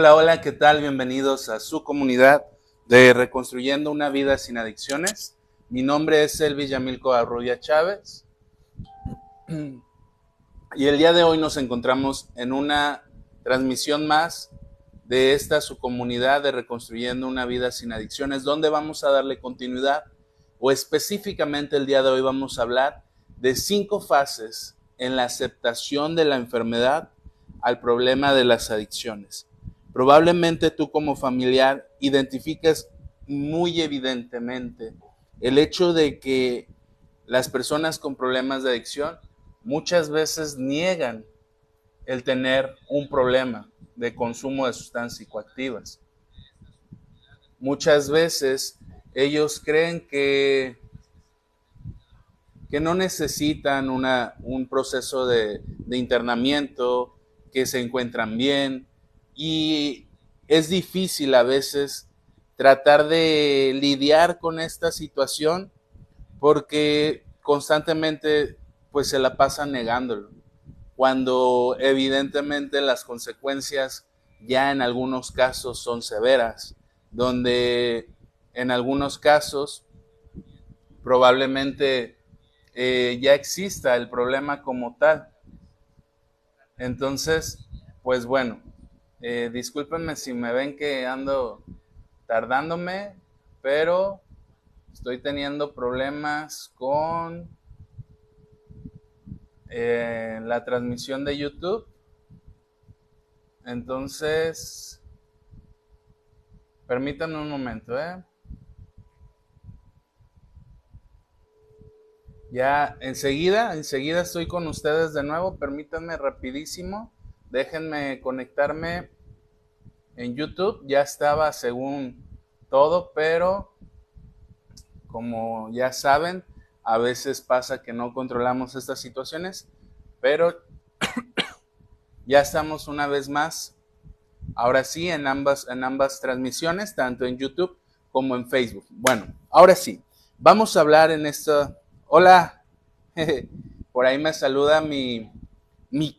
Hola, hola, ¿qué tal? Bienvenidos a su comunidad de Reconstruyendo una Vida Sin Adicciones. Mi nombre es Elvis Yamilco Arrubia Chávez y el día de hoy nos encontramos en una transmisión más de esta su comunidad de Reconstruyendo una Vida Sin Adicciones, donde vamos a darle continuidad, o específicamente el día de hoy vamos a hablar de 5 fases en la aceptación de la enfermedad al problema de las adicciones. Probablemente tú como familiar identifiques muy evidentemente el hecho de que las personas con problemas de adicción muchas veces niegan el tener un problema de consumo de sustancias psicoactivas. Muchas veces ellos creen que no necesitan un proceso de internamiento, que se encuentran bien, y es difícil a veces tratar de lidiar con esta situación porque constantemente pues se la pasan negándolo, cuando evidentemente las consecuencias ya en algunos casos son severas, donde en algunos casos probablemente ya exista el problema como tal. Entonces, pues bueno, discúlpenme si me ven que ando tardándome, pero estoy teniendo problemas con la transmisión de YouTube. Entonces, permítanme un momento, Ya enseguida estoy con ustedes de nuevo. Permítanme rapidísimo. Déjenme conectarme en YouTube. Ya estaba según todo, pero como ya saben, a veces pasa que no controlamos estas situaciones. Pero ya estamos una vez más, ahora sí, en ambas transmisiones, tanto en YouTube como en Facebook. Bueno, ahora sí, vamos a hablar en esta... Hola, por ahí me saluda mi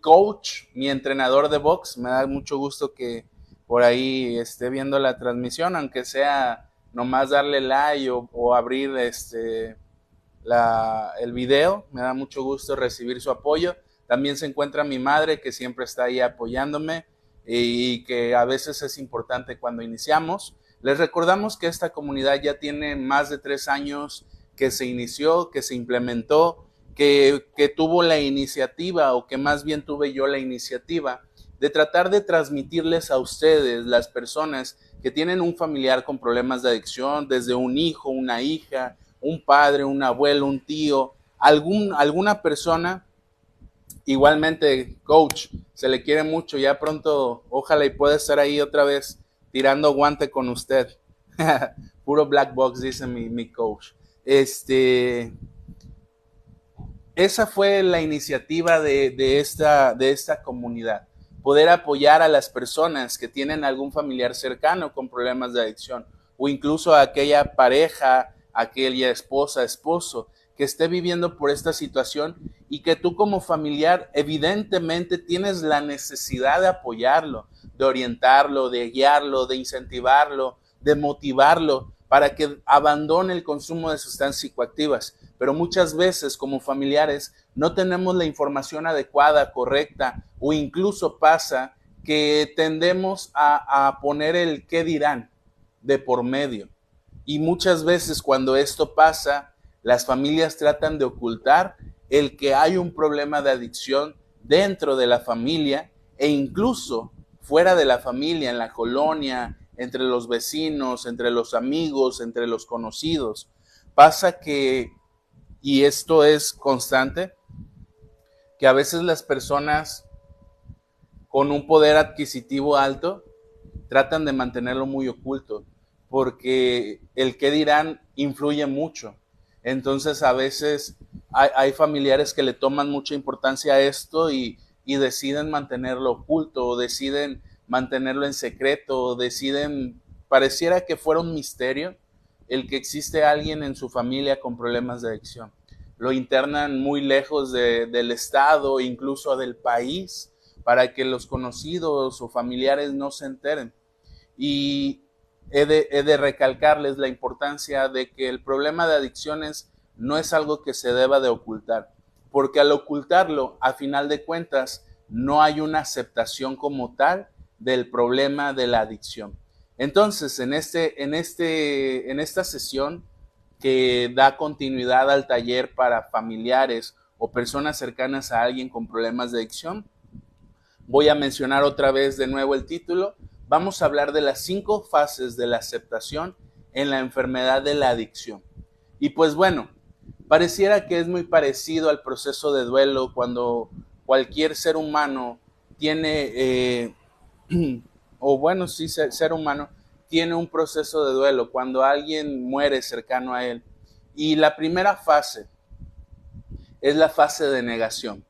coach, mi entrenador de box. Me da mucho gusto que por ahí esté viendo la transmisión, aunque sea nomás darle like o abrir el video. Me da mucho gusto recibir su apoyo. También se encuentra mi madre, que siempre está ahí apoyándome y que a veces es importante cuando iniciamos. Les recordamos que esta comunidad ya tiene más de 3 años que se inició, que se implementó, que tuvo la iniciativa, o que más bien tuve yo la iniciativa de tratar de transmitirles a ustedes, las personas que tienen un familiar con problemas de adicción, desde un hijo, una hija, un padre, un abuelo, un tío, alguna persona. Igualmente, coach, se le quiere mucho. Ya pronto, ojalá y pueda estar ahí otra vez tirando guante con usted. Puro black box, dice mi coach. Esa fue la iniciativa de esta comunidad. Poder apoyar a las personas que tienen algún familiar cercano con problemas de adicción, o incluso a aquella pareja, aquella esposa, esposo, que esté viviendo por esta situación y que tú como familiar evidentemente tienes la necesidad de apoyarlo, de orientarlo, de guiarlo, de incentivarlo, de motivarlo para que abandone el consumo de sustancias psicoactivas. Pero muchas veces como familiares no tenemos la información adecuada, correcta, o incluso pasa que tendemos a poner el qué dirán de por medio. Y muchas veces cuando esto pasa, las familias tratan de ocultar el que hay un problema de adicción dentro de la familia e incluso fuera de la familia, en la colonia, entre los vecinos, entre los amigos, entre los conocidos. Pasa que, y esto es constante, que a veces las personas con un poder adquisitivo alto tratan de mantenerlo muy oculto, porque el qué dirán influye mucho. Entonces a veces hay familiares que le toman mucha importancia a esto y deciden mantenerlo oculto, o deciden mantenerlo en secreto, o deciden, pareciera que fuera un misterio el que existe alguien en su familia con problemas de adicción. Lo internan muy lejos del estado, incluso del país, para que los conocidos o familiares no se enteren. Y he de recalcarles la importancia de que el problema de adicciones no es algo que se deba de ocultar, porque al ocultarlo, a final de cuentas, no hay una aceptación como tal del problema de la adicción. Entonces, en esta sesión que da continuidad al taller para familiares o personas cercanas a alguien con problemas de adicción, voy a mencionar otra vez de nuevo el título. Vamos a hablar de las 5 fases de la aceptación en la enfermedad de la adicción. Y pues bueno, pareciera que es muy parecido al proceso de duelo cuando cualquier ser humano tiene, o bueno, sí, ser humano tiene un proceso de duelo, cuando alguien muere cercano a él. Y la primera fase es la fase de negación.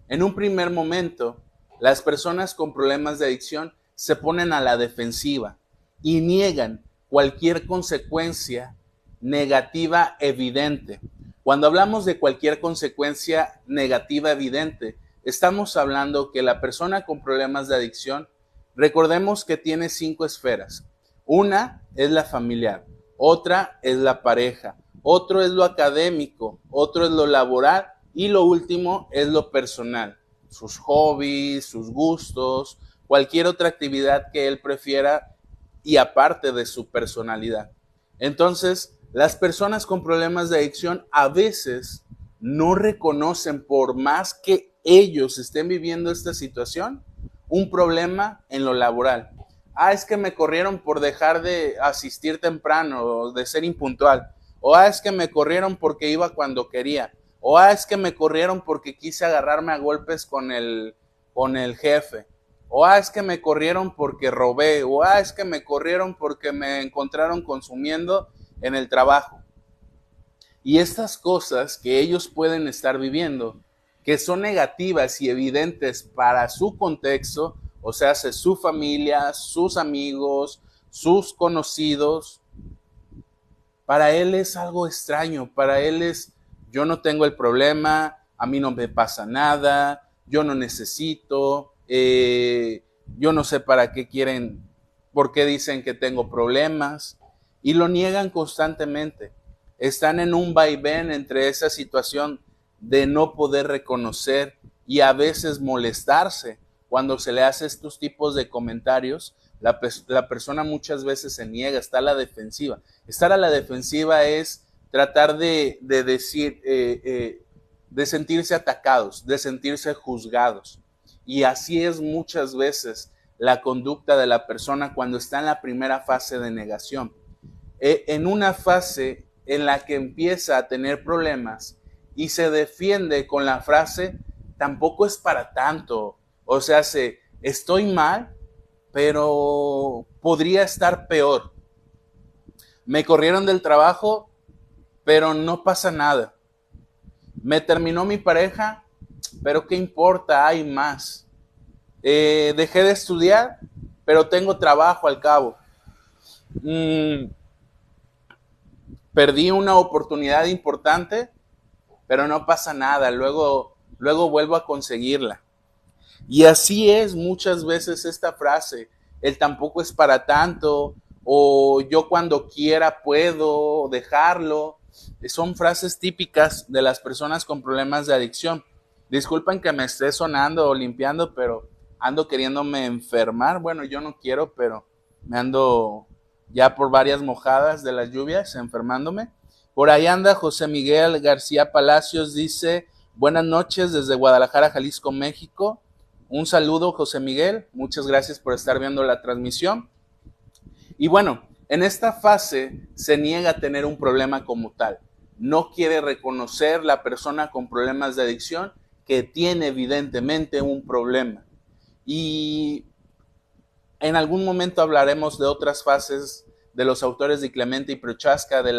En un primer momento, las personas con problemas de adicción se ponen a la defensiva y niegan cualquier consecuencia negativa evidente. Cuando hablamos de cualquier consecuencia negativa evidente, estamos hablando que la persona con problemas de adicción, recordemos que tiene 5 esferas. Una es la familiar, otra es la pareja, otro es lo académico, otro es lo laboral y lo último es lo personal, sus hobbies, sus gustos, cualquier otra actividad que él prefiera y aparte de su personalidad. Entonces, las personas con problemas de adicción a veces no reconocen, por más que ellos estén viviendo esta situación, un problema en lo laboral. Es que me corrieron por dejar de asistir temprano o de ser impuntual. O es que me corrieron porque iba cuando quería. O es que me corrieron porque quise agarrarme a golpes con el jefe. O es que me corrieron porque robé. O es que me corrieron porque me encontraron consumiendo en el trabajo. Y estas cosas que ellos pueden estar viviendo, que son negativas y evidentes para su contexto, o sea, su familia, sus amigos, sus conocidos, para él es algo extraño, para él es, yo no tengo el problema, a mí no me pasa nada, yo no necesito, yo no sé para qué quieren, por qué dicen que tengo problemas, y lo niegan constantemente. Están en un vaivén entre esa situación de no poder reconocer y a veces molestarse cuando se le hace estos tipos de comentarios. La persona muchas veces se niega, está a la defensiva. Estar a la defensiva es tratar de decir, de sentirse atacados, de sentirse juzgados. Y así es muchas veces la conducta de la persona cuando está en la primera fase de negación. En una fase en la que empieza a tener problemas y se defiende con la frase, tampoco es para tanto. O sea, estoy mal, pero podría estar peor. Me corrieron del trabajo, pero no pasa nada. Me terminó mi pareja, pero ¿qué importa? Hay más. Dejé de estudiar, pero tengo trabajo al cabo. Perdí una oportunidad importante, pero no pasa nada, luego vuelvo a conseguirla. Y así es muchas veces esta frase, el tampoco es para tanto, o yo cuando quiera puedo dejarlo. Son frases típicas de las personas con problemas de adicción. Disculpen que me esté sonando o limpiando, pero ando queriéndome enfermar. Bueno, yo no quiero, pero me ando ya por varias mojadas de las lluvias enfermándome. Por ahí anda José Miguel García Palacios, dice, buenas noches desde Guadalajara, Jalisco, México. Un saludo, José Miguel, muchas gracias por estar viendo la transmisión. Y bueno, en esta fase se niega a tener un problema como tal. No quiere reconocer la persona con problemas de adicción que tiene evidentemente un problema. Y en algún momento hablaremos de otras fases de los autores de Clemente y Prochaska de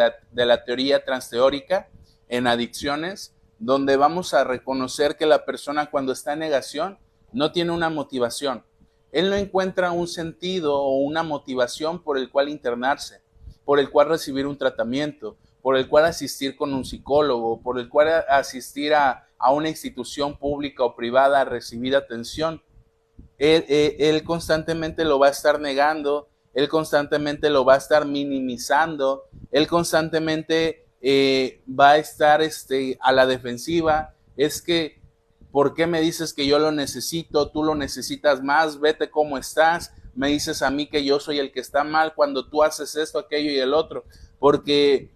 la teoría transteórica en adicciones, donde vamos a reconocer que la persona cuando está en negación no tiene una motivación. Él no encuentra un sentido o una motivación por el cual internarse, por el cual recibir un tratamiento, por el cual asistir con un psicólogo, por el cual asistir a una institución pública o privada a recibir atención. Él constantemente lo va a estar negando, él constantemente lo va a estar minimizando, él constantemente va a estar a la defensiva. Es que, ¿por qué me dices que yo lo necesito? Tú lo necesitas más, vete cómo estás. Me dices a mí que yo soy el que está mal cuando tú haces esto, aquello y el otro. Porque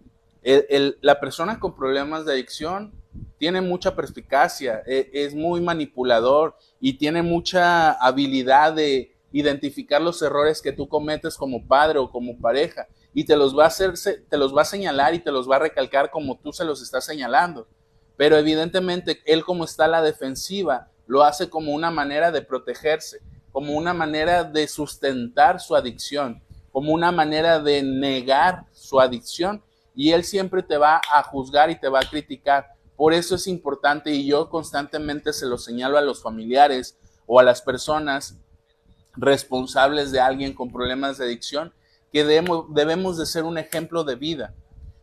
la persona con problemas de adicción tiene mucha perspicacia, es muy manipulador y tiene mucha habilidad de identificar los errores que tú cometes como padre o como pareja y te los va a señalar y te los va a recalcar como tú se los estás señalando. Pero evidentemente él, como está a la defensiva, lo hace como una manera de protegerse, como una manera de sustentar su adicción, como una manera de negar su adicción, y él siempre te va a juzgar y te va a criticar. Por eso es importante, y yo constantemente se lo señalo a los familiares o a las personas responsables de alguien con problemas de adicción, que debemos de ser un ejemplo de vida.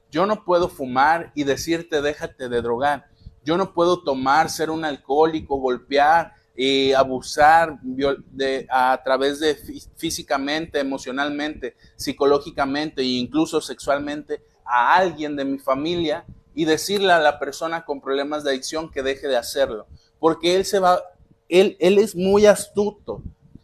Yo no puedo fumar y decirte déjate de drogar. Yo no puedo tomar, ser un alcohólico, golpear, abusar a través de físicamente, emocionalmente, psicológicamente e incluso sexualmente a alguien de mi familia y decirle a la persona con problemas de adicción que deje de hacerlo. Porque él es muy astuto.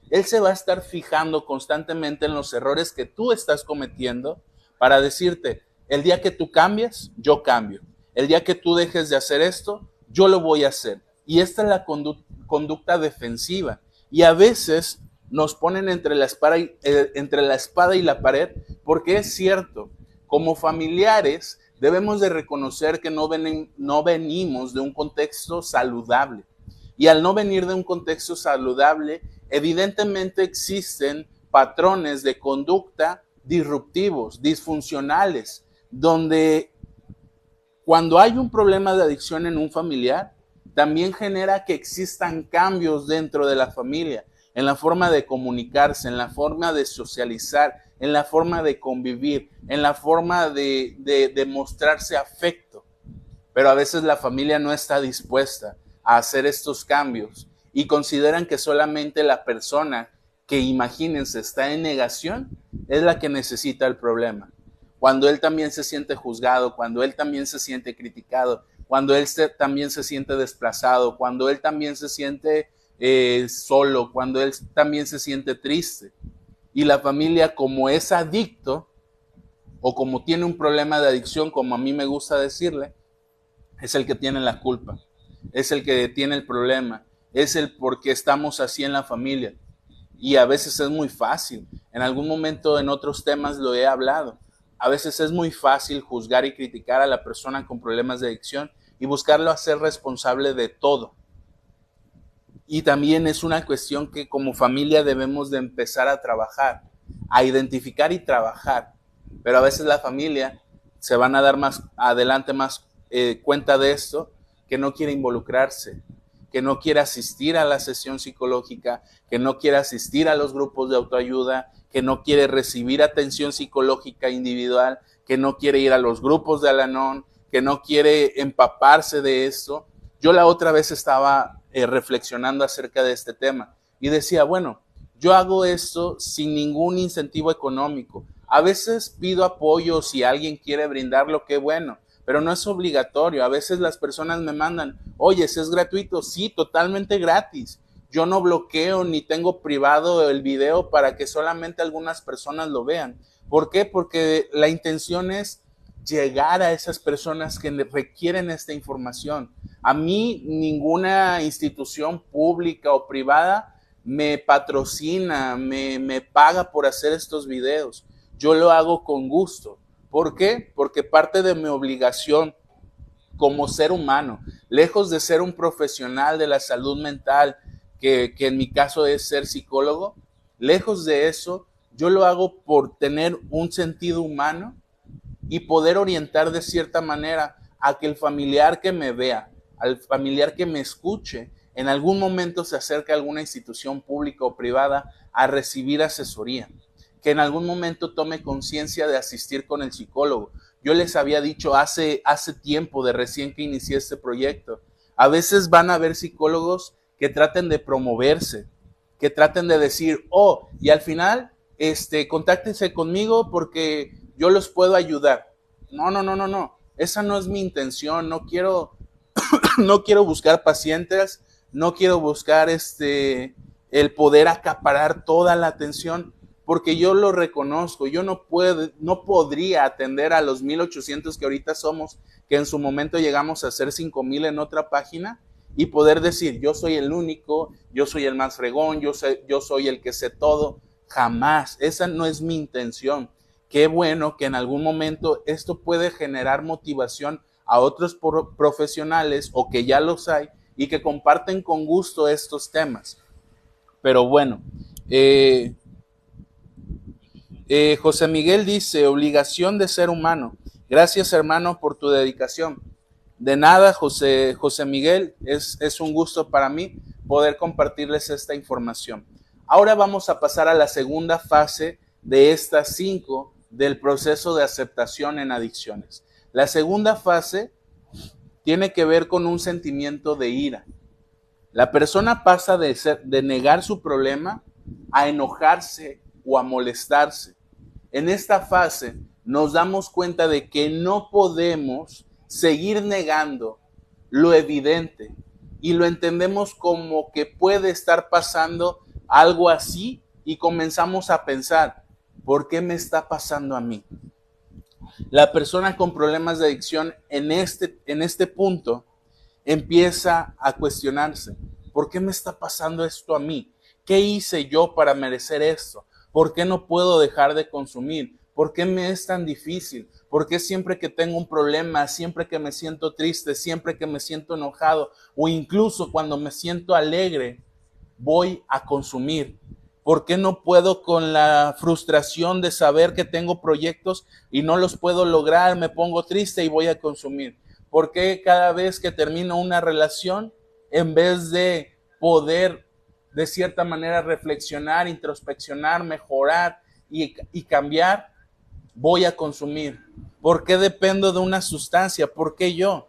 Él se va a estar fijando constantemente en los errores que tú estás cometiendo para decirte, el día que tú cambies, yo cambio. El día que tú dejes de hacer esto, yo lo voy a hacer. Y esta es la conducta defensiva. Y a veces nos ponen entre la espada y la pared, porque es cierto, como familiares debemos de reconocer que no venimos de un contexto saludable. Y al no venir de un contexto saludable, evidentemente existen patrones de conducta disruptivos, disfuncionales, donde cuando hay un problema de adicción en un familiar, también genera que existan cambios dentro de la familia, en la forma de comunicarse, en la forma de socializar, en la forma de convivir, en la forma de mostrarse afecto. Pero a veces la familia no está dispuesta a hacer estos cambios y consideran que solamente la persona que, imagínense, está en negación es la que necesita el problema. Cuando él también se siente juzgado, cuando él también se siente criticado, cuando él también se siente desplazado, cuando él también se siente solo, cuando él también se siente triste. Y la familia, como es adicto o como tiene un problema de adicción, como a mí me gusta decirle, es el que tiene la culpa, es el que tiene el problema, es el por qué estamos así en la familia. Y a veces es muy fácil, en algún momento en otros temas lo he hablado, a veces es muy fácil juzgar y criticar a la persona con problemas de adicción y buscarlo a ser responsable de todo. Y también es una cuestión que como familia debemos de empezar a trabajar, a identificar y trabajar. Pero a veces la familia se van a dar más adelante más cuenta de esto, que no quiere involucrarse, que no quiere asistir a la sesión psicológica, que no quiere asistir a los grupos de autoayuda, que no quiere recibir atención psicológica individual, que no quiere ir a los grupos de Al-Anon, que no quiere empaparse de esto. Yo la otra vez estaba reflexionando acerca de este tema y decía, bueno, yo hago esto sin ningún incentivo económico. A veces pido apoyo si alguien quiere brindarlo, qué bueno, pero no es obligatorio. A veces las personas me mandan, oye, ¿es gratuito? Sí, totalmente gratis. Yo no bloqueo ni tengo privado el video para que solamente algunas personas lo vean. ¿Por qué? Porque la intención es llegar a esas personas que requieren esta información. A mí ninguna institución pública o privada me patrocina, me paga por hacer estos videos. Yo lo hago con gusto. ¿Por qué? Porque parte de mi obligación como ser humano, lejos de ser un profesional de la salud mental, que en mi caso es ser psicólogo, lejos de eso, yo lo hago por tener un sentido humano y poder orientar de cierta manera a que el familiar que me vea, al familiar que me escuche, en algún momento se acerque a alguna institución pública o privada a recibir asesoría, que en algún momento tome conciencia de asistir con el psicólogo. Yo les había dicho hace tiempo, de recién que inicié este proyecto, a veces van a haber psicólogos que traten de promoverse, que traten de decir, oh, y al final, contáctense conmigo porque yo los puedo ayudar. No, no, no, no, no. Esa no es mi intención. No quiero, no quiero buscar pacientes, no quiero buscar el poder acaparar toda la atención, porque yo lo reconozco. Yo no podría atender a los 1,800 que ahorita somos, que en su momento llegamos a ser 5,000 en otra página, y poder decir, yo soy el único, yo soy el más fregón, yo soy el que sé todo. Jamás. Esa no es mi intención. Qué bueno que en algún momento esto puede generar motivación a otros profesionales, o que ya los hay y que comparten con gusto estos temas. Pero bueno, José Miguel dice, obligación de ser humano. Gracias, hermano, por tu dedicación. De nada, José Miguel, es un gusto para mí poder compartirles esta información. Ahora vamos a pasar a la segunda fase de estas 5 del proceso de aceptación en adicciones. La segunda fase tiene que ver con un sentimiento de ira. La persona pasa de negar su problema a enojarse o a molestarse. En esta fase nos damos cuenta de que no podemos seguir negando lo evidente y lo entendemos como que puede estar pasando algo así, y comenzamos a pensar, ¿por qué me está pasando a mí? La persona con problemas de adicción en este punto empieza a cuestionarse, ¿por qué me está pasando esto a mí? ¿Qué hice yo para merecer esto? ¿Por qué no puedo dejar de consumir? ¿Por qué me es tan difícil? ¿Por qué siempre que tengo un problema, siempre que me siento triste, siempre que me siento enojado, o incluso cuando me siento alegre, voy a consumir? ¿Por qué no puedo con la frustración de saber que tengo proyectos y no los puedo lograr? Me pongo triste y voy a consumir. ¿Por qué cada vez que termino una relación, en vez de poder de cierta manera reflexionar, introspeccionar, mejorar y cambiar, voy a consumir? ¿Por qué dependo de una sustancia? ¿Por qué yo?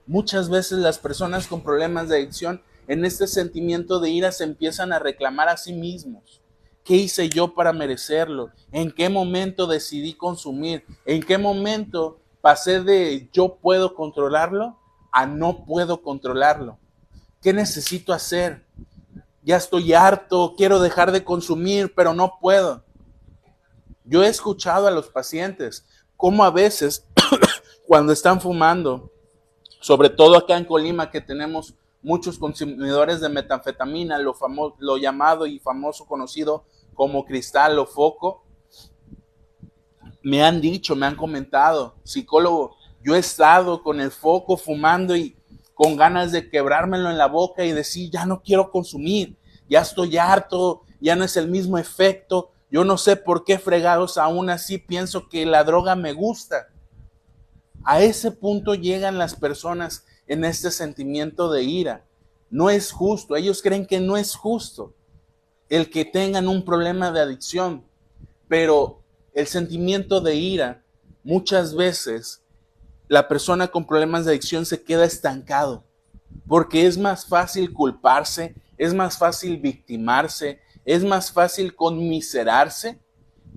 Muchas veces las personas con problemas de adicción, en este sentimiento de ira, se empiezan a reclamar a sí mismos. ¿Qué hice yo para merecerlo? ¿En qué momento decidí consumir? ¿En qué momento pasé de yo puedo controlarlo a no puedo controlarlo? ¿Qué necesito hacer? Ya estoy harto, quiero dejar de consumir, pero no puedo. Yo he escuchado a los pacientes cómo a veces cuando están fumando, sobre todo acá en Colima, que tenemos muchos consumidores de metanfetamina, lo llamado y famoso conocido como cristal o foco, me han dicho, me han comentado, psicólogo, yo he estado con el foco fumando y con ganas de quebrármelo en la boca y decir, ya no quiero consumir, ya estoy harto, ya no es el mismo efecto, yo no sé por qué fregados aún así pienso que la droga me gusta. A ese punto llegan las personas en este sentimiento de ira. No es justo, ellos creen que no es justo el que tengan un problema de adicción, pero el sentimiento de ira, muchas veces la persona con problemas de adicción se queda estancado, porque es más fácil culparse, es más fácil victimarse, es más fácil conmiserarse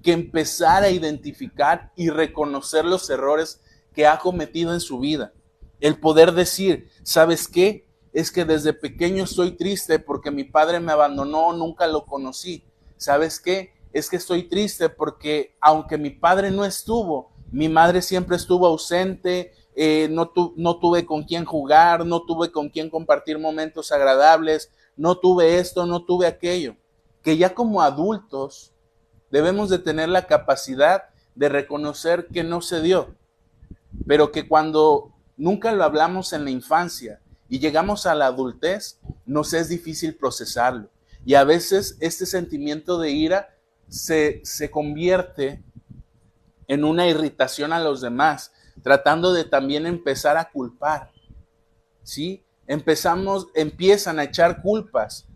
que empezar a identificar y reconocer los errores que ha cometido en su vida. El poder decir, ¿sabes qué? Es que desde pequeño estoy triste porque mi padre me abandonó, nunca lo conocí. ¿Sabes qué? Es que estoy triste porque aunque mi padre no estuvo, mi madre siempre estuvo ausente, no tuve con quién jugar, no tuve con quién compartir momentos agradables, no tuve esto, no tuve aquello. Que ya como adultos debemos de tener la capacidad de reconocer que no se dio, pero que cuando nunca lo hablamos en la infancia y llegamos a la adultez, nos es difícil procesarlo. Y a veces este sentimiento de ira se convierte en una irritación a los demás, tratando de también empezar a culpar, ¿sí? Empiezan a echar culpas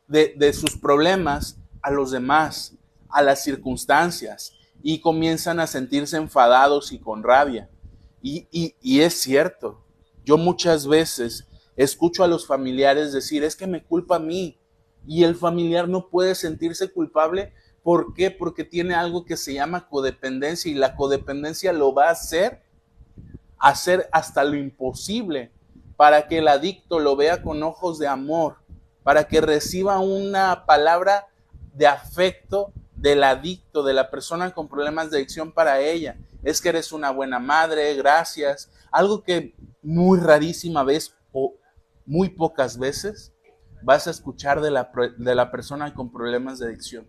de sus problemas a los demás, a las circunstancias, y comienzan a sentirse enfadados y con rabia. Y es cierto, yo muchas veces escucho a los familiares decir, es que me culpa a mí, Y el familiar no puede sentirse culpable. ¿Por qué? Porque tiene algo que se llama codependencia, y la codependencia lo va a hacer hasta lo imposible para que el adicto lo vea con ojos de amor, para que reciba una palabra de afecto del adicto, de la persona con problemas de adicción para ella. Es que eres una buena madre, gracias. Algo que muy rarísima vez o muy pocas veces vas a escuchar de la persona con problemas de adicción.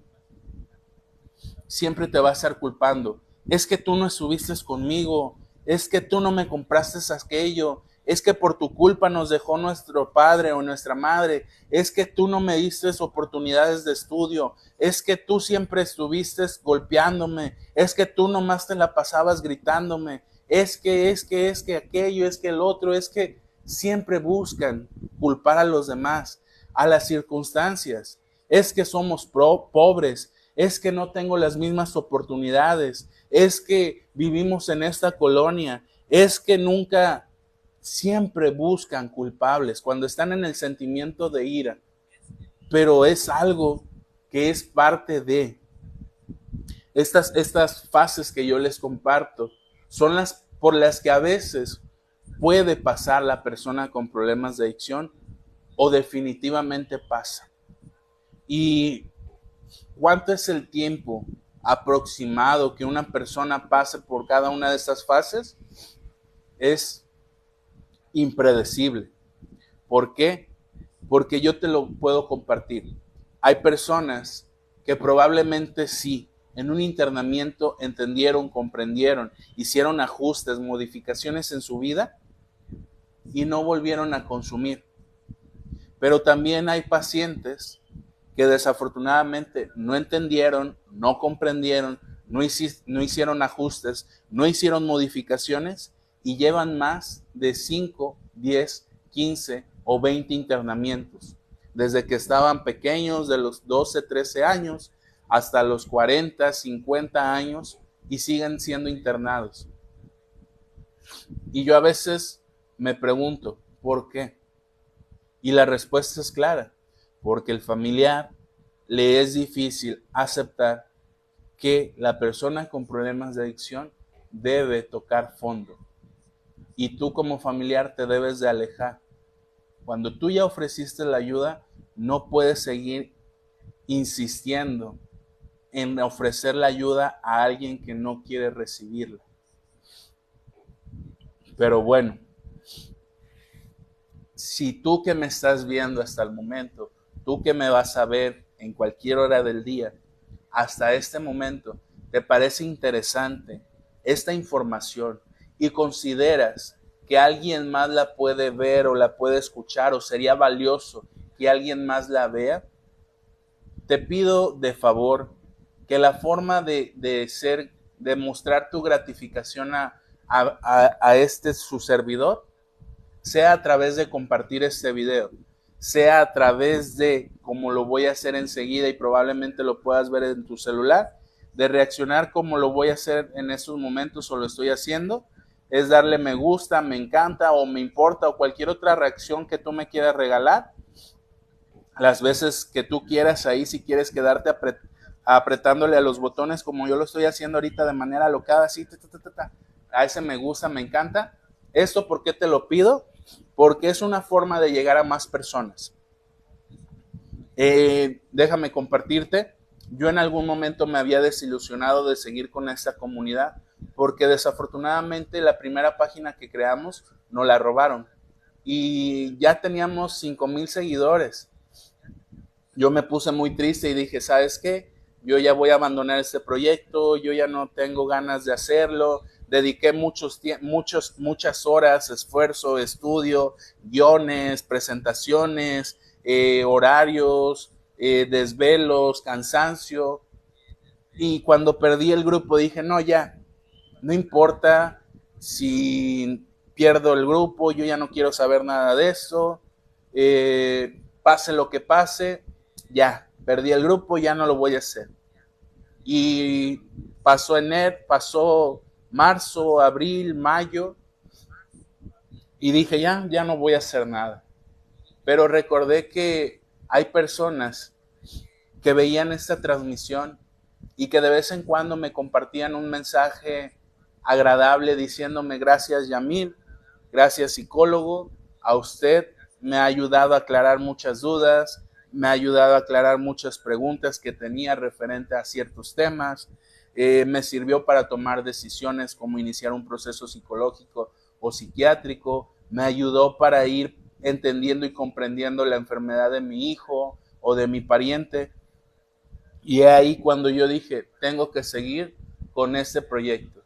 Siempre te va a estar culpando. Es que tú no estuviste conmigo, es que tú no me compraste aquello, es que por tu culpa nos dejó nuestro padre o nuestra madre, es que tú no me diste oportunidades de estudio, es que tú siempre estuviste golpeándome, es que tú nomás te la pasabas gritándome, es que aquello, es que el otro, es que siempre buscan culpar a los demás, a las circunstancias. Es que somos pobres, es que no tengo las mismas oportunidades, es que vivimos en esta colonia, es que nunca, siempre buscan culpables cuando están en el sentimiento de ira, pero es algo que es parte de estas fases que yo les comparto, son las por las que a veces puede pasar la persona con problemas de adicción o definitivamente pasa. Y ¿cuánto es el tiempo aproximado que una persona pase por cada una de estas fases? Es impredecible. ¿Por qué? Porque yo te lo puedo compartir. Hay personas que probablemente sí, en un internamiento entendieron, comprendieron, hicieron ajustes, modificaciones en su vida y no volvieron a consumir. Pero también hay pacientes que desafortunadamente no entendieron, no comprendieron, no hicieron ajustes, no hicieron modificaciones y llevan más de 5, 10, 15 o 20 internamientos. Desde que estaban pequeños, de los 12, 13 años, hasta los 40, 50 años y siguen siendo internados. Y yo a veces me pregunto, ¿por qué? Y la respuesta es clara, porque el familiar le es difícil aceptar que la persona con problemas de adicción debe tocar fondo. Y tú como familiar te debes de alejar. Cuando tú ya ofreciste la ayuda, no puedes seguir insistiendo en ofrecer la ayuda a alguien que no quiere recibirla. Pero bueno, si tú que me estás viendo hasta el momento, tú que me vas a ver en cualquier hora del día, hasta este momento, te parece interesante esta información y consideras que alguien más la puede ver o la puede escuchar o sería valioso que alguien más la vea, te pido de favor que la forma de mostrar tu gratificación a su servidor sea a través de compartir este video, sea a través de, como lo voy a hacer enseguida y probablemente lo puedas ver en tu celular, de reaccionar como lo voy a hacer en estos momentos o lo estoy haciendo, es darle me gusta, me encanta o me importa o cualquier otra reacción que tú me quieras regalar, las veces que tú quieras ahí, si quieres quedarte apretándole a los botones como yo lo estoy haciendo ahorita de manera alocada, así, a ese me gusta, me encanta. ¿Esto por qué te lo pido? Porque es una forma de llegar a más personas. Déjame compartirte, yo en algún momento me había desilusionado de seguir con esta comunidad, porque desafortunadamente la primera página que creamos nos la robaron y ya teníamos 5,000 seguidores. Yo me puse muy triste y dije, ¿sabes qué? Yo ya voy a abandonar este proyecto, yo ya no tengo ganas de hacerlo. Dediqué muchas horas, esfuerzo, estudio, guiones, presentaciones, horarios, desvelos, cansancio. Y cuando perdí el grupo dije, no, ya, no importa si pierdo el grupo, yo ya no quiero saber nada de eso. Pase lo que pase, ya, perdí el grupo, ya no lo voy a hacer. Y pasó marzo, abril, mayo, y dije, ya no voy a hacer nada. Pero recordé que hay personas que veían esta transmisión y que de vez en cuando me compartían un mensaje agradable diciéndome: gracias, Yamil, gracias, psicólogo, a usted me ha ayudado a aclarar muchas dudas, me ha ayudado a aclarar muchas preguntas que tenía referente a ciertos temas, me sirvió para tomar decisiones como iniciar un proceso psicológico o psiquiátrico, me ayudó para ir entendiendo y comprendiendo la enfermedad de mi hijo o de mi pariente. Y ahí cuando yo dije, tengo que seguir con este proyecto,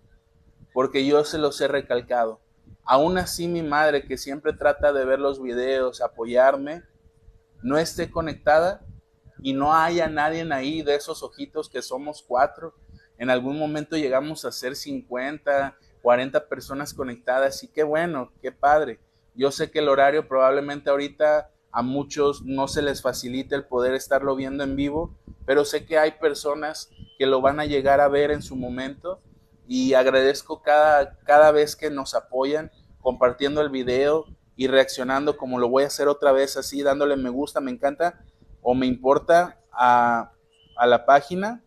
porque yo se los he recalcado. Aún así mi madre, que siempre trata de ver los videos, apoyarme, no esté conectada y no haya nadie ahí de esos ojitos que somos 4. En algún momento llegamos a ser 50, 40 personas conectadas y qué bueno, qué padre. Yo sé que el horario probablemente ahorita a muchos no se les facilita el poder estarlo viendo en vivo, pero sé que hay personas que lo van a llegar a ver en su momento y agradezco cada vez que nos apoyan compartiendo el video y reaccionando, como lo voy a hacer otra vez así, dándole me gusta, me encanta o me importa a la página.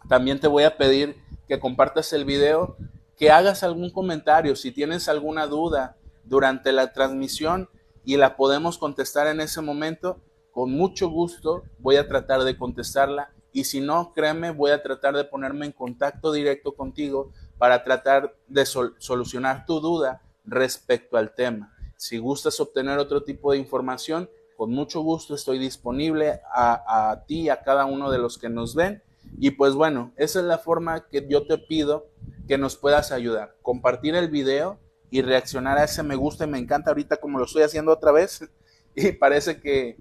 También te voy a pedir que compartas el video, que hagas algún comentario si tienes alguna duda durante la transmisión y la podemos contestar en ese momento. Con mucho gusto voy a tratar de contestarla y si no, créeme, voy a tratar de ponerme en contacto directo contigo para tratar de solucionar tu duda respecto al tema. Si gustas obtener otro tipo de información, con mucho gusto estoy disponible a ti, a cada uno de los que nos ven. Y pues bueno, esa es la forma que yo te pido que nos puedas ayudar. Compartir el video y reaccionar a ese me gusta y me encanta ahorita como lo estoy haciendo otra vez. Y parece que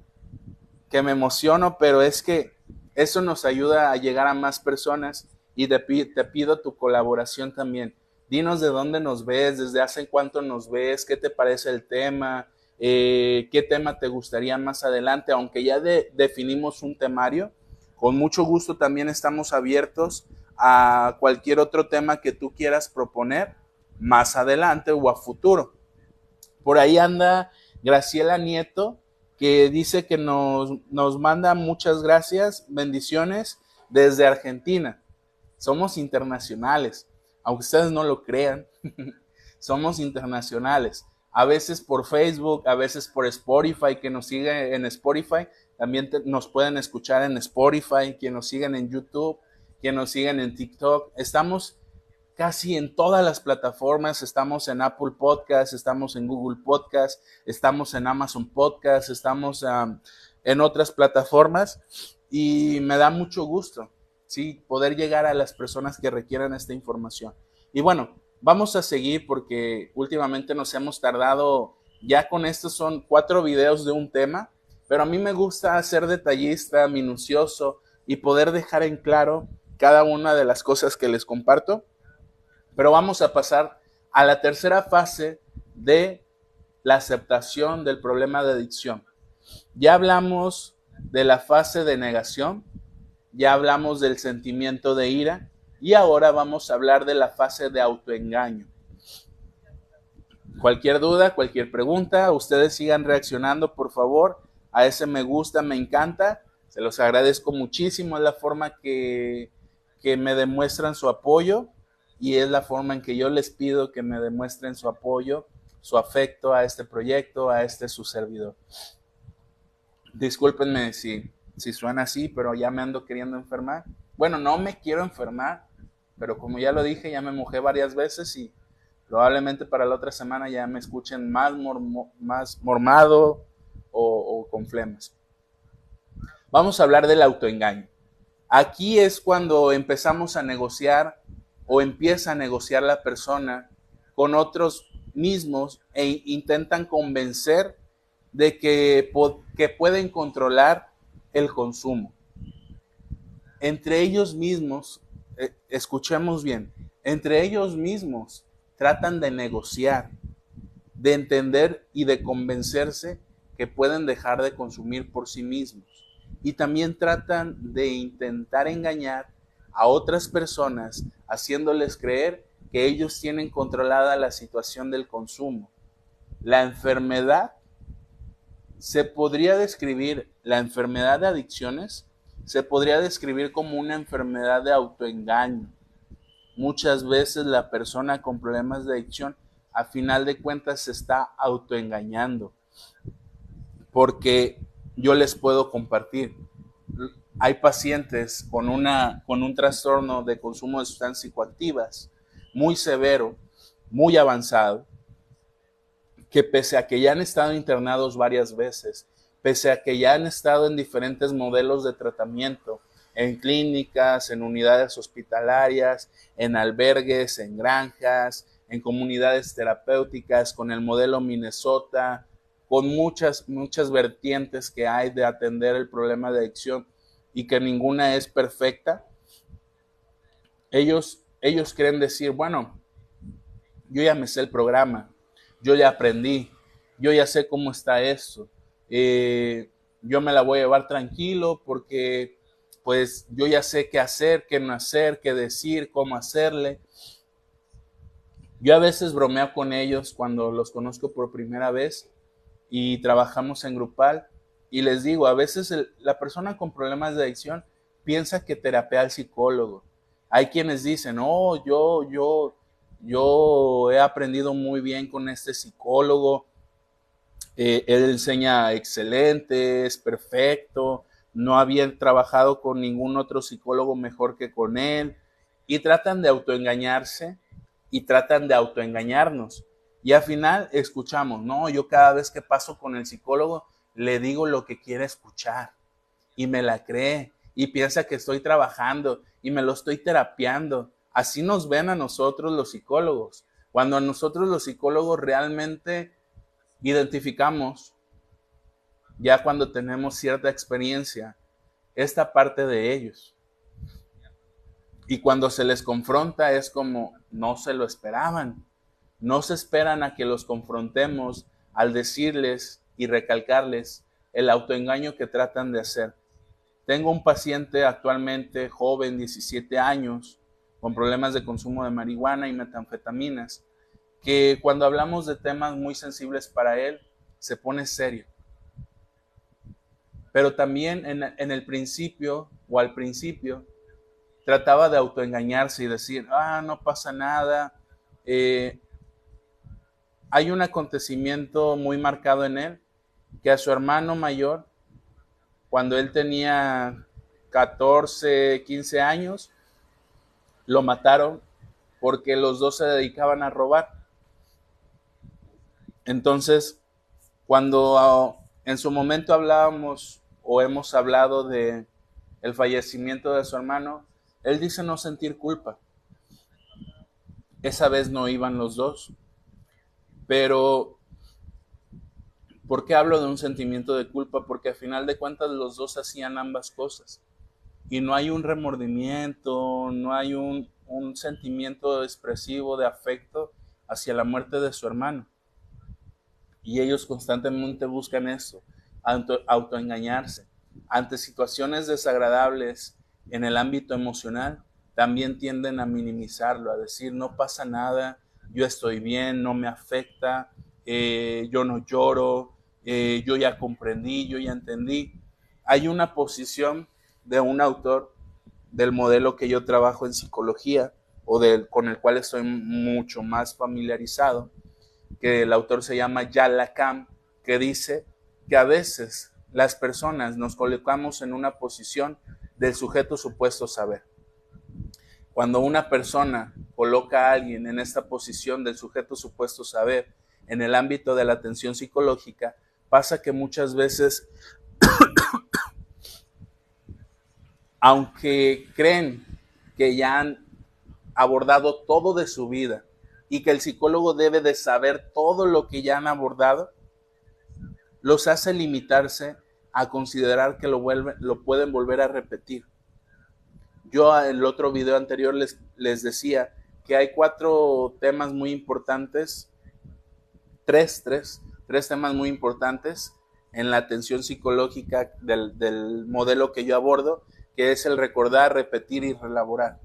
me emociono, pero es que eso nos ayuda a llegar a más personas y te pido tu colaboración también. Dinos de dónde nos ves, desde hace cuánto nos ves, qué te parece el tema, qué tema te gustaría más adelante, aunque ya definimos un temario. Con mucho gusto también estamos abiertos a cualquier otro tema que tú quieras proponer más adelante o a futuro. Por ahí anda Graciela Nieto, que dice que nos manda muchas gracias, bendiciones desde Argentina. Somos internacionales, aunque ustedes no lo crean, somos internacionales. A veces por Facebook, a veces por Spotify, que nos sigue en Spotify, también nos pueden escuchar en Spotify, que nos siguen en YouTube, que nos siguen en TikTok. Estamos casi en todas las plataformas, estamos en Apple Podcast, estamos en Google Podcast, estamos en Amazon Podcast, estamos en otras plataformas y me da mucho gusto, ¿sí?, poder llegar a las personas que requieran esta información. Y bueno, vamos a seguir porque últimamente nos hemos tardado, ya con estos son 4 videos de un tema, pero a mí me gusta ser detallista, minucioso y poder dejar en claro cada una de las cosas que les comparto. Pero vamos a pasar a la tercera fase de la aceptación del problema de adicción. Ya hablamos de la fase de negación, ya hablamos del sentimiento de ira y ahora vamos a hablar de la fase de autoengaño. Cualquier duda, cualquier pregunta, ustedes sigan reaccionando, por favor, a ese me gusta, me encanta. Se los agradezco muchísimo, es la forma que me demuestran su apoyo y es la forma en que yo les pido que me demuestren su apoyo, su afecto a este proyecto, a su servidor. Discúlpenme si suena así, pero ya me ando queriendo enfermar. Bueno, no me quiero enfermar, pero como ya lo dije, ya me mojé varias veces y probablemente para la otra semana ya me escuchen más mormado o con flemas. Vamos a hablar del autoengaño. Aquí es cuando empezamos a negociar o empieza a negociar la persona con otros mismos e intentan convencer de que pueden controlar el consumo. Entre ellos mismos, escuchemos bien, entre ellos mismos tratan de negociar, de entender y de convencerse que pueden dejar de consumir por sí mismos. Y también tratan de intentar engañar a otras personas, haciéndoles creer que ellos tienen controlada la situación del consumo. La enfermedad Se podría describir la enfermedad de adicciones, se podría describir como una enfermedad de autoengaño. Muchas veces la persona con problemas de adicción, a final de cuentas, se está autoengañando. Porque yo les puedo compartir, hay pacientes con un trastorno de consumo de sustancias psicoactivas muy severo, muy avanzado, que pese a que ya han estado internados varias veces, pese a que ya han estado en diferentes modelos de tratamiento, en clínicas, en unidades hospitalarias, en albergues, en granjas, en comunidades terapéuticas, con el modelo Minnesota, con muchas vertientes que hay de atender el problema de adicción y que ninguna es perfecta, ellos creen decir, bueno, yo ya me sé el programa, yo ya aprendí, yo ya sé cómo está esto, yo me la voy a llevar tranquilo porque pues yo ya sé qué hacer, qué no hacer, qué decir, cómo hacerle. Yo a veces bromeo con ellos cuando los conozco por primera vez y trabajamos en grupal y les digo, a veces la persona con problemas de adicción piensa que terapea al psicólogo. Hay quienes dicen, oh, yo he aprendido muy bien con este psicólogo, él enseña excelente, es perfecto, no había trabajado con ningún otro psicólogo mejor que con él, y tratan de autoengañarse y tratan de autoengañarnos. Y al final escuchamos, no, yo cada vez que paso con el psicólogo le digo lo que quiere escuchar y me la cree y piensa que estoy trabajando y me lo estoy terapiando. Así nos ven a nosotros los psicólogos. Cuando a nosotros los psicólogos realmente identificamos, ya cuando tenemos cierta experiencia, esta parte de ellos. Y cuando se les confronta es como no se lo esperaban. No se esperan a que los confrontemos al decirles y recalcarles el autoengaño que tratan de hacer. Tengo un paciente actualmente joven, 17 años, con problemas de consumo de marihuana y metanfetaminas, que cuando hablamos de temas muy sensibles para él, se pone serio. Pero también en el principio o al principio trataba de autoengañarse y decir, no pasa nada. Hay un acontecimiento muy marcado en él, que a su hermano mayor, cuando él tenía 14, 15 años, lo mataron porque los dos se dedicaban a robar. Entonces, cuando en su momento hablábamos o hemos hablado de el fallecimiento de su hermano, él dice no sentir culpa. Esa vez no iban los dos, pero ¿por qué hablo de un sentimiento de culpa? Porque al final de cuentas los dos hacían ambas cosas y no hay un remordimiento, no hay un sentimiento expresivo de afecto hacia la muerte de su hermano. Y ellos constantemente buscan eso, autoengañarse. Ante situaciones desagradables en el ámbito emocional, también tienden a minimizarlo, a decir no pasa nada, yo estoy bien, no me afecta, yo no lloro, yo ya comprendí, yo ya entendí. Hay una posición de un autor del modelo que yo trabajo en psicología con el cual estoy mucho más familiarizado, que el autor se llama Jacques Lacan, que dice que a veces las personas nos colocamos en una posición del sujeto supuesto saber. Cuando una persona coloca a alguien en esta posición del sujeto supuesto saber en el ámbito de la atención psicológica, pasa que muchas veces, aunque creen que ya han abordado todo de su vida y que el psicólogo debe de saber todo lo que ya han abordado, los hace limitarse a considerar que lo pueden volver a repetir. Yo en el otro video anterior les decía que hay 4 temas muy importantes, tres temas muy importantes en la atención psicológica del modelo que yo abordo, que es el recordar, repetir y reelaborar.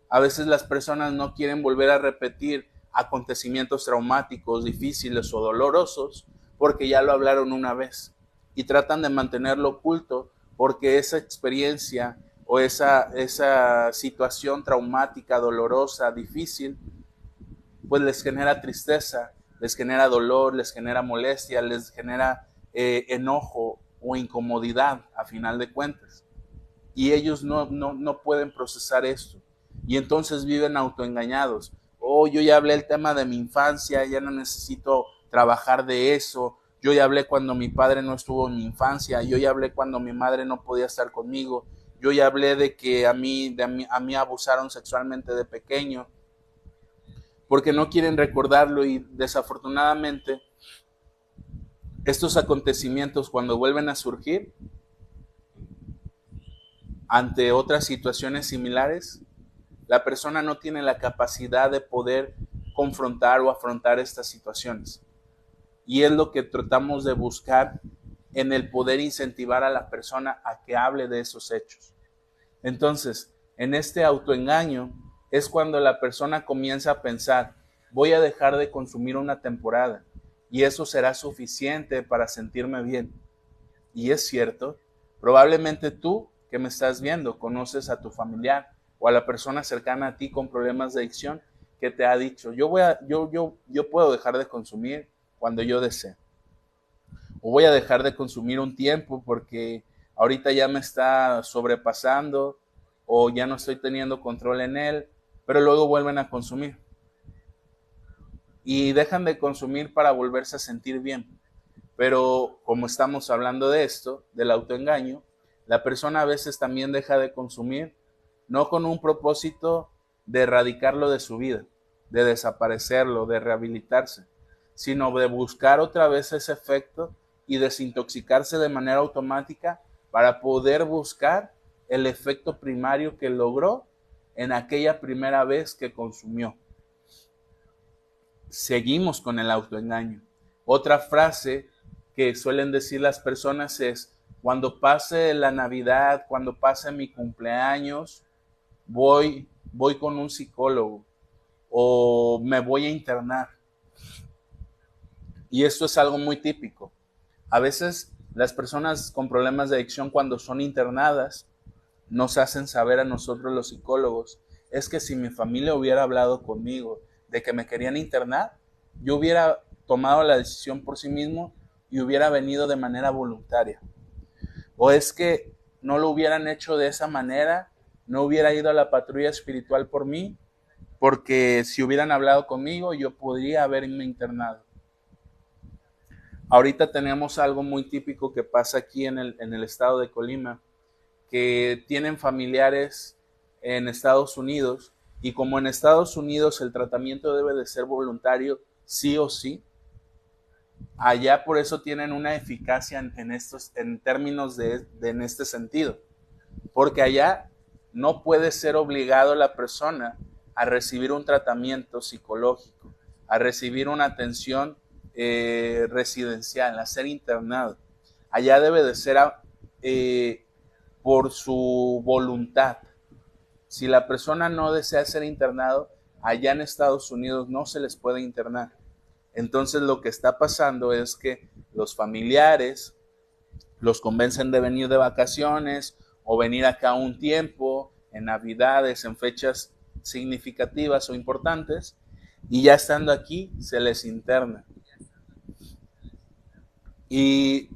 A veces las personas no quieren volver a repetir acontecimientos traumáticos, difíciles o dolorosos, porque ya lo hablaron una vez y tratan de mantenerlo oculto porque esa experiencia o esa situación traumática, dolorosa, difícil, pues les genera tristeza, les genera dolor, les genera molestia, les genera enojo o incomodidad a final de cuentas. Y ellos no pueden procesar esto. Y entonces viven autoengañados. Oh, yo ya hablé el tema de mi infancia, ya no necesito trabajar de eso. Yo ya hablé cuando mi padre no estuvo en mi infancia. Yo ya hablé cuando mi madre no podía estar conmigo. Yo ya hablé de que a mí abusaron sexualmente de pequeño. Porque no quieren recordarlo y desafortunadamente estos acontecimientos cuando vuelven a surgir ante otras situaciones similares, la persona no tiene la capacidad de poder confrontar o afrontar estas situaciones. Y es lo que tratamos de buscar en el poder incentivar a la persona a que hable de esos hechos. Entonces, en este autoengaño es cuando la persona comienza a pensar, voy a dejar de consumir una temporada y eso será suficiente para sentirme bien. Y es cierto, probablemente tú que me estás viendo conoces a tu familiar o a la persona cercana a ti con problemas de adicción que te ha dicho, yo puedo dejar de consumir cuando yo desee. O voy a dejar de consumir un tiempo porque ahorita ya me está sobrepasando o ya no estoy teniendo control en él, pero luego vuelven a consumir. Y dejan de consumir para volverse a sentir bien. Pero como estamos hablando de esto, del autoengaño, la persona a veces también deja de consumir, no con un propósito de erradicarlo de su vida, de desaparecerlo, de rehabilitarse, sino de buscar otra vez ese efecto y desintoxicarse de manera automática para poder buscar el efecto primario que logró en aquella primera vez que consumió. Seguimos con el autoengaño. Otra frase que suelen decir las personas es, cuando pase la Navidad, cuando pase mi cumpleaños, voy con un psicólogo o me voy a internar. Y esto es algo muy típico. A veces las personas con problemas de adicción cuando son internadas nos hacen saber a nosotros los psicólogos, es que si mi familia hubiera hablado conmigo de que me querían internar, yo hubiera tomado la decisión por sí mismo y hubiera venido de manera voluntaria. O es que no lo hubieran hecho de esa manera, no hubiera ido a la patrulla espiritual por mí, porque si hubieran hablado conmigo, yo podría haberme internado. Ahorita tenemos algo muy típico que pasa aquí en el estado de Colima, que tienen familiares en Estados Unidos y como en Estados Unidos el tratamiento debe de ser voluntario sí o sí, allá por eso tienen una eficacia en términos en este sentido, porque allá no puede ser obligado la persona a recibir un tratamiento psicológico, a recibir una atención residencial, a ser internado. Allá debe de ser por su voluntad. Si la persona no desea ser internado, allá en Estados Unidos no se les puede internar. Entonces lo que está pasando es que los familiares los convencen de venir de vacaciones o venir acá un tiempo, en Navidades, en fechas significativas o importantes, y ya estando aquí se les interna. Y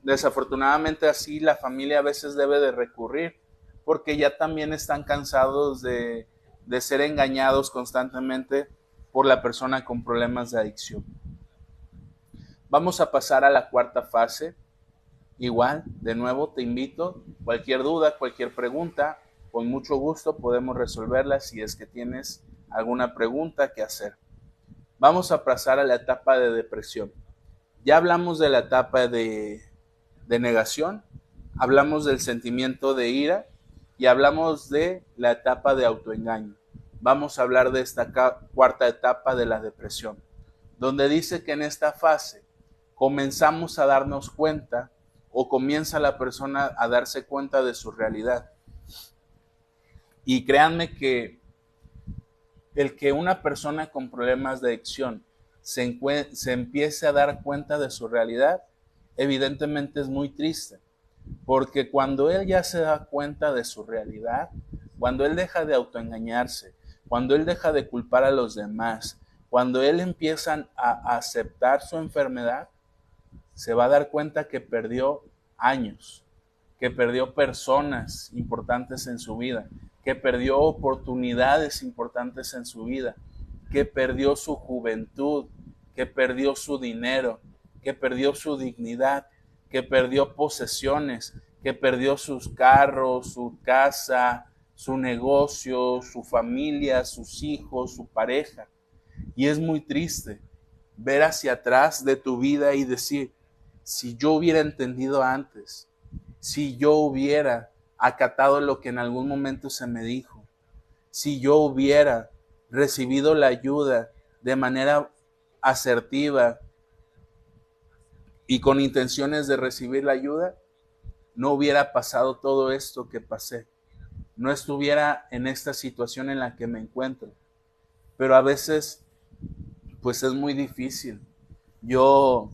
desafortunadamente así la familia a veces debe de recurrir porque ya también están cansados de ser engañados constantemente por la persona con problemas de adicción. Vamos a pasar a la cuarta fase. Igual, de nuevo te invito, cualquier duda, cualquier pregunta, con mucho gusto podemos resolverla si es que tienes alguna pregunta que hacer. Vamos a pasar a la etapa de depresión. Ya hablamos de la etapa de negación, hablamos del sentimiento de ira y hablamos de la etapa de autoengaño. Vamos a hablar de esta cuarta etapa de la depresión, donde dice que en esta fase comenzamos a darnos cuenta o comienza la persona a darse cuenta de su realidad. Y créanme que el que una persona con problemas de adicción se empiece a dar cuenta de su realidad, evidentemente es muy triste, porque cuando él ya se da cuenta de su realidad, cuando él deja de autoengañarse, cuando él deja de culpar a los demás, cuando él empieza a aceptar su enfermedad, se va a dar cuenta que perdió años, que perdió personas importantes en su vida, que perdió oportunidades importantes en su vida, que perdió su juventud, que perdió su dinero, que perdió su dignidad, que perdió posesiones, que perdió sus carros, su casa, su negocio, su familia, sus hijos, su pareja. Y es muy triste ver hacia atrás de tu vida y decir, si yo hubiera entendido antes, si yo hubiera acatado lo que en algún momento se me dijo, si yo hubiera recibido la ayuda de manera asertiva y con intenciones de recibir la ayuda, no hubiera pasado todo esto que pasé, no estuviera en esta situación en la que me encuentro. Pero a veces, pues es muy difícil. Yo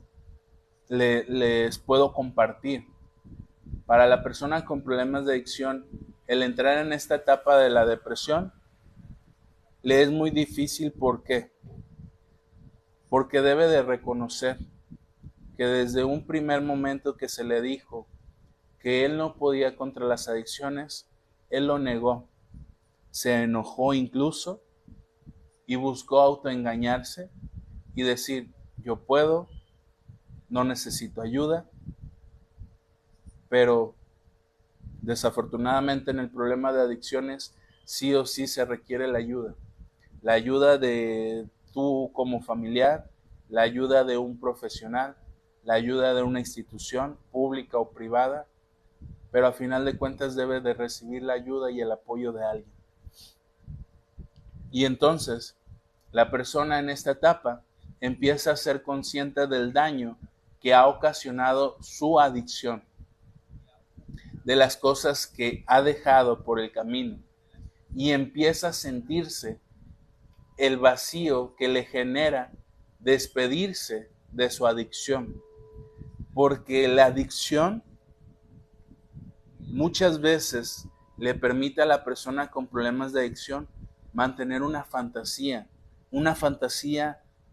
les puedo compartir. Para la persona con problemas de adicción, el entrar en esta etapa de la depresión le es muy difícil. ¿Por qué? Porque debe de reconocer que desde un primer momento que se le dijo que él no podía contra las adicciones, él lo negó, se enojó incluso y buscó autoengañarse y decir, yo puedo, no necesito ayuda, pero desafortunadamente en el problema de adicciones sí o sí se requiere la ayuda de tú como familiar, la ayuda de un profesional, la ayuda de una institución pública o privada, pero a final de cuentas debe de recibir la ayuda y el apoyo de alguien. Y entonces la persona en esta etapa empieza a ser consciente del daño que ha ocasionado su adicción, de las cosas que ha dejado por el camino, y empieza a sentirse el vacío que le genera despedirse de su adicción, porque la adicción muchas veces le permite a la persona con problemas de adicción mantener una fantasía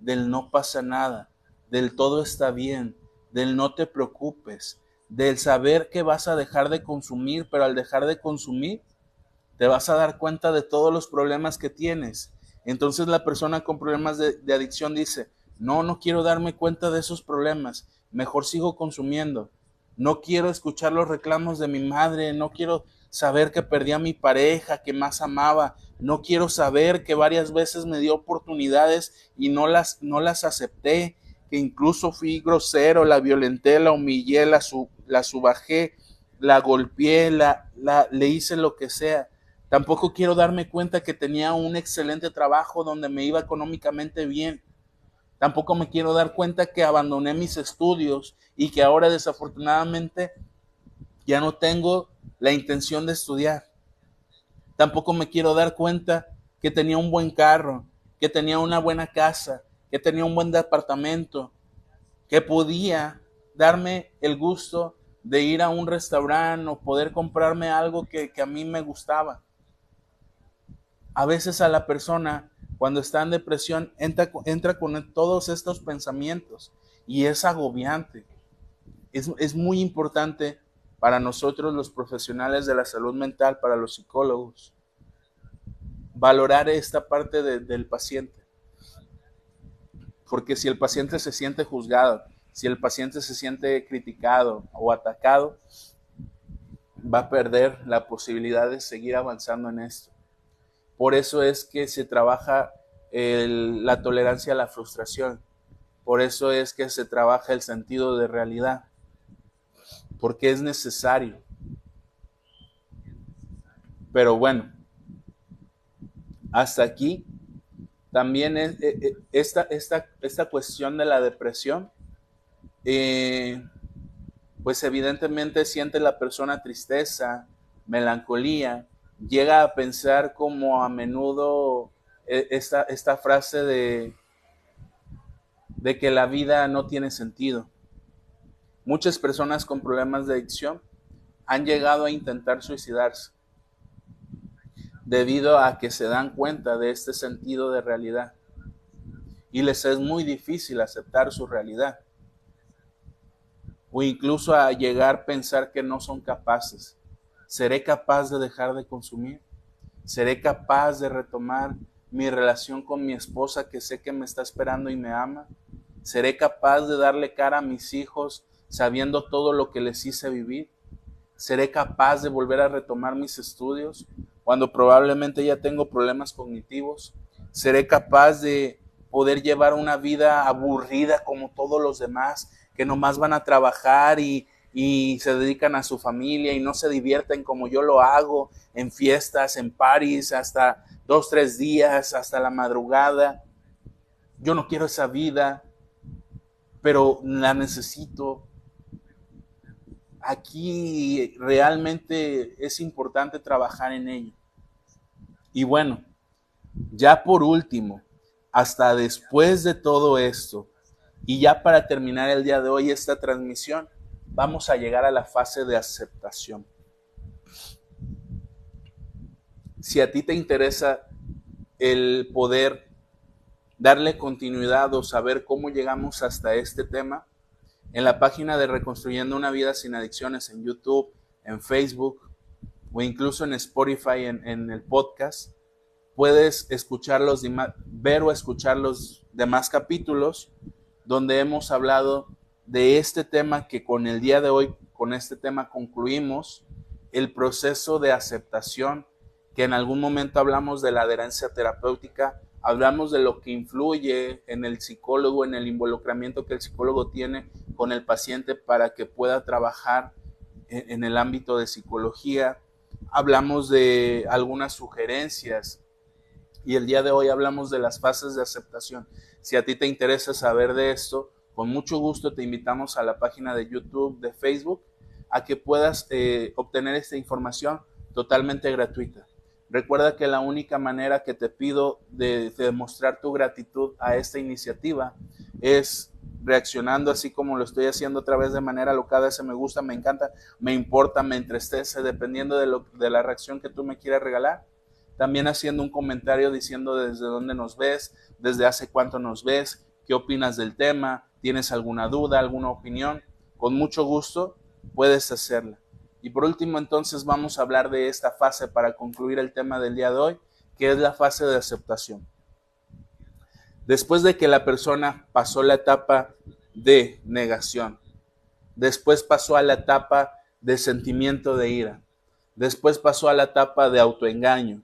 del no pasa nada, del todo está bien, del no te preocupes, del saber que vas a dejar de consumir, pero al dejar de consumir te vas a dar cuenta de todos los problemas que tienes. Entonces la persona con problemas de adicción dice, no quiero darme cuenta de esos problemas, mejor sigo consumiendo. No quiero escuchar los reclamos de mi madre, no quiero saber que perdí a mi pareja que más amaba, no quiero saber que varias veces me dio oportunidades y no las acepté, que incluso fui grosero, la violenté, la humillé, la subajé, la golpeé, le hice lo que sea. Tampoco quiero darme cuenta que tenía un excelente trabajo donde me iba económicamente bien. Tampoco me quiero dar cuenta que abandoné mis estudios y que ahora desafortunadamente ya no tengo la intención de estudiar. Tampoco me quiero dar cuenta que tenía un buen carro, que tenía una buena casa, que tenía un buen departamento, que podía darme el gusto de ir a un restaurante o poder comprarme algo que a mí me gustaba. A veces a la persona, cuando está en depresión, entra con todos estos pensamientos y es agobiante. Es muy importante para nosotros los profesionales de la salud mental, para los psicólogos, valorar esta parte del paciente. Porque si el paciente se siente juzgado, si el paciente se siente criticado o atacado, va a perder la posibilidad de seguir avanzando en esto. Por eso es que se trabaja la tolerancia a la frustración. Por eso es que se trabaja el sentido de realidad. Porque es necesario. Pero bueno, hasta aquí también esta cuestión de la depresión, pues evidentemente siente la persona tristeza, melancolía, llega a pensar como a menudo esta frase de que la vida no tiene sentido. Muchas personas con problemas de adicción han llegado a intentar suicidarse debido a que se dan cuenta de este sentido de realidad y les es muy difícil aceptar su realidad o incluso a llegar a pensar que no son capaces. ¿Seré capaz de dejar de consumir? ¿Seré capaz de retomar mi relación con mi esposa que sé que me está esperando y me ama? ¿Seré capaz de darle cara a mis hijos sabiendo todo lo que les hice vivir? ¿Seré capaz de volver a retomar mis estudios cuando probablemente ya tengo problemas cognitivos? ¿Seré capaz de poder llevar una vida aburrida como todos los demás, que nomás van a trabajar y se dedican a su familia y no se divierten como yo lo hago en fiestas, en parties, hasta 2, 3 días, hasta la madrugada? Yo no quiero esa vida, pero la necesito. Aquí realmente es importante trabajar en ello. Y bueno, ya por último, hasta después de todo esto, y ya para terminar el día de hoy esta transmisión, vamos a llegar a la fase de aceptación. Si a ti te interesa el poder darle continuidad o saber cómo llegamos hasta este tema, en la página de Reconstruyendo una Vida Sin Adicciones en YouTube, en Facebook o incluso en Spotify, en el podcast, puedes escuchar ver o escuchar los demás capítulos donde hemos hablado de este tema que con el día de hoy, con este tema concluimos, el proceso de aceptación, que en algún momento hablamos de la adherencia terapéutica, hablamos de lo que influye en el psicólogo, en el involucramiento que el psicólogo tiene con el paciente para que pueda trabajar en el ámbito de psicología, hablamos de algunas sugerencias y el día de hoy hablamos de las fases de aceptación. Si a ti te interesa saber de esto, con mucho gusto te invitamos a la página de YouTube, de Facebook, a que puedas obtener esta información totalmente gratuita. Recuerda que la única manera que te pido de demostrar tu gratitud a esta iniciativa es reaccionando así como lo estoy haciendo otra vez de manera alocada, ese me gusta, me encanta, me importa, me entristece, dependiendo de la reacción que tú me quieras regalar. También haciendo un comentario diciendo desde dónde nos ves, desde hace cuánto nos ves, qué opinas del tema, tienes alguna duda, alguna opinión, con mucho gusto puedes hacerla. Y por último, entonces vamos a hablar de esta fase para concluir el tema del día de hoy, que es la fase de aceptación. Después de que la persona pasó la etapa de negación, después pasó a la etapa de sentimiento de ira, después pasó a la etapa de autoengaño,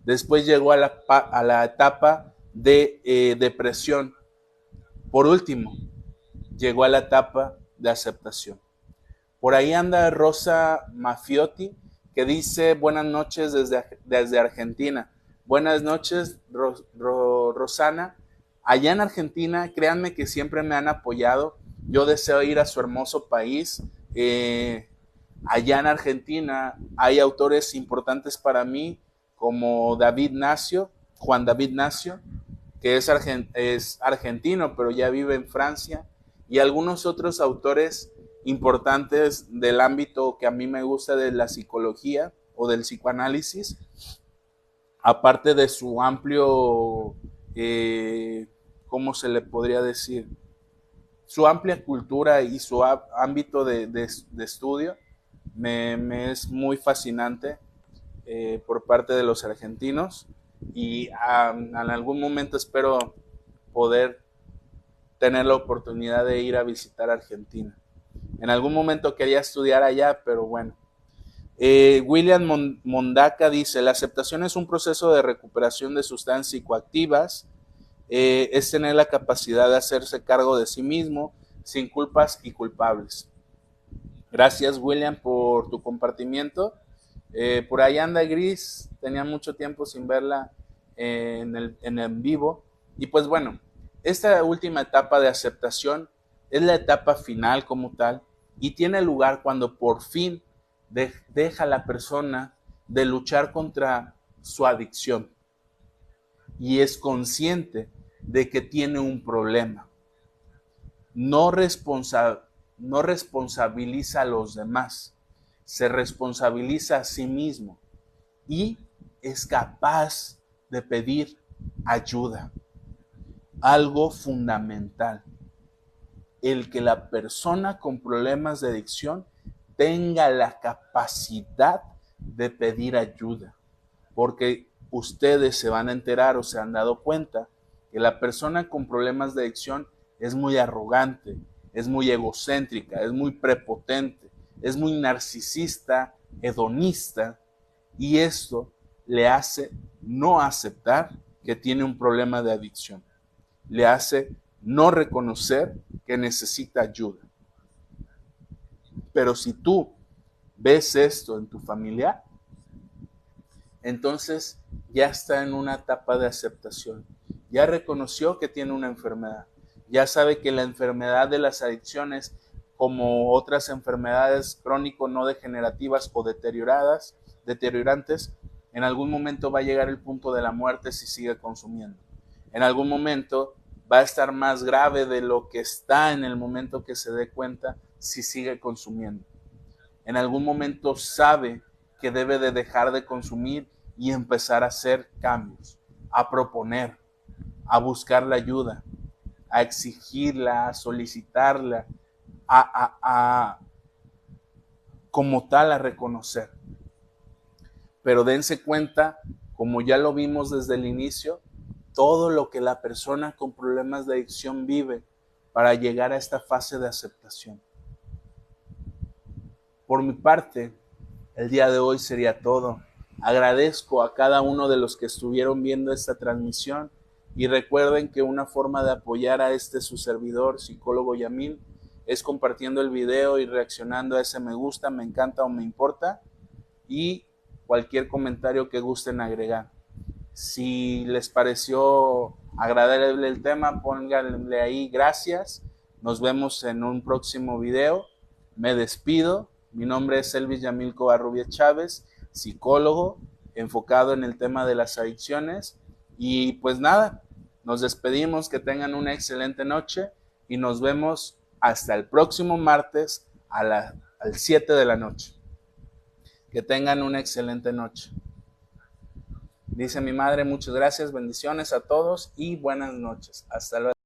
después llegó a la etapa de depresión, por último, llegó a la etapa de aceptación. Por ahí anda Rosa Mafiotti, que dice buenas noches desde Argentina. Buenas noches, Rosana. Allá en Argentina, créanme que siempre me han apoyado. Yo deseo ir a su hermoso país. Allá en Argentina hay autores importantes para mí, como Juan David Nacio, que es argentino, pero ya vive en Francia, y algunos otros autores importantes del ámbito que a mí me gusta de la psicología o del psicoanálisis, aparte de su amplio, ¿cómo se le podría decir? Su amplia cultura y su ámbito de estudio me es muy fascinante por parte de los argentinos y en algún momento espero poder tener la oportunidad de ir a visitar Argentina. En algún momento quería estudiar allá, pero bueno. William Mondaca dice, la aceptación es un proceso de recuperación de sustancias psicoactivas, es tener la capacidad de hacerse cargo de sí mismo, sin culpas y culpables. Gracias, William, por tu compartimiento. Por ahí anda Gris, tenía mucho tiempo sin verla en el vivo. Y pues bueno, esta última etapa de aceptación es la etapa final como tal y tiene lugar cuando por fin deja la persona de luchar contra su adicción y es consciente de que tiene un problema. no, no responsabiliza a los demás, se responsabiliza a sí mismo y es capaz de pedir ayuda. Algo fundamental, el que la persona con problemas de adicción tenga la capacidad de pedir ayuda, porque ustedes se van a enterar o se han dado cuenta que la persona con problemas de adicción es muy arrogante, es muy egocéntrica, es muy prepotente, es muy narcisista, hedonista, y esto le hace no aceptar que tiene un problema de adicción, le hace no reconocer que necesita ayuda. Pero si tú ves esto en tu familiar, entonces ya está en una etapa de aceptación. Ya reconoció que tiene una enfermedad. Ya sabe que la enfermedad de las adicciones, como otras enfermedades crónico no degenerativas o deteriorantes, en algún momento va a llegar el punto de la muerte si sigue consumiendo. En algún momento va a estar más grave de lo que está en el momento que se dé cuenta si sigue consumiendo. En algún momento sabe que debe de dejar de consumir y empezar a hacer cambios, a proponer, a buscar la ayuda, a exigirla, a solicitarla, como tal a reconocer. Pero dense cuenta, como ya lo vimos desde el inicio, todo lo que la persona con problemas de adicción vive para llegar a esta fase de aceptación. Por mi parte, el día de hoy sería todo. Agradezco a cada uno de los que estuvieron viendo esta transmisión y recuerden que una forma de apoyar a su servidor, psicólogo Yamil, es compartiendo el video y reaccionando a ese me gusta, me encanta o me importa y cualquier comentario que gusten agregar. Si les pareció agradable el tema, pónganle ahí gracias. Nos vemos en un próximo video. Me despido. Mi nombre es Elvis Yamil Covarrubias Chávez, psicólogo enfocado en el tema de las adicciones. Y pues nada, nos despedimos, que tengan una excelente noche y nos vemos hasta el próximo martes al 7 de la noche. Que tengan una excelente noche. Dice mi madre, muchas gracias, bendiciones a todos y buenas noches. Hasta luego.